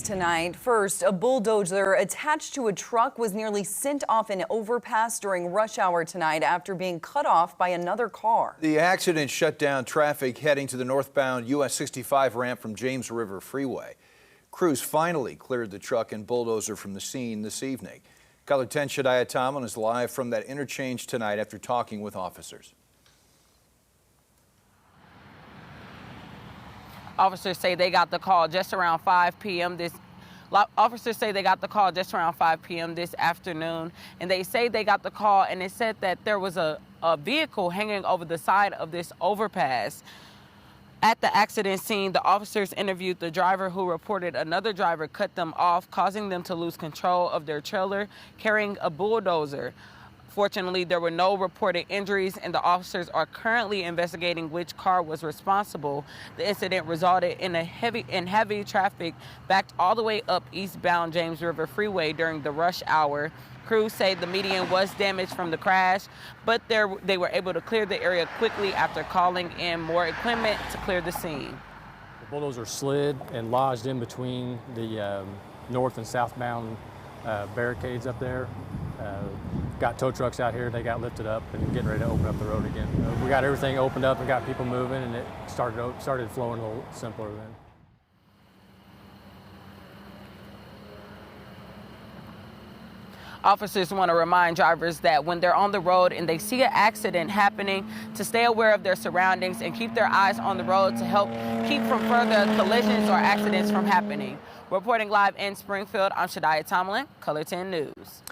tonight. First, a bulldozer attached to a truck was nearly sent off an overpass during rush hour tonight after being cut off by another car. The accident shut down traffic heading to the northbound US 65 ramp from James River Freeway. Crews finally cleared the truck and bulldozer from the scene this evening. Color 10 Shadiah Tomlin is live from that interchange tonight after talking with officers. Officers say they got the call just around 5 p.m. this afternoon, and they say they got the call and it said that there was a vehicle hanging over the side of this overpass. At the accident scene, the officers interviewed the driver, who reported another driver cut them off, causing them to lose control of their trailer carrying a bulldozer. Fortunately, there were no reported injuries, and the officers are currently investigating which car was responsible. The incident resulted in heavy traffic backed all the way up eastbound James River Freeway during the rush hour. Crews say the median was damaged from the crash, but they were able to clear the area quickly after calling in more equipment to clear the scene. The bulldozer slid and lodged in between the north and southbound barricades up there. Got tow trucks out here, they got lifted up and getting ready to open up the road again. We got everything opened up and got people moving, and it started flowing a little simpler then. Officers want to remind drivers that when they're on the road and they see an accident happening, to stay aware of their surroundings and keep their eyes on the road to help keep from further collisions or accidents from happening. Reporting live in Springfield, I'm Shadiah Tomlin, Color 10 News.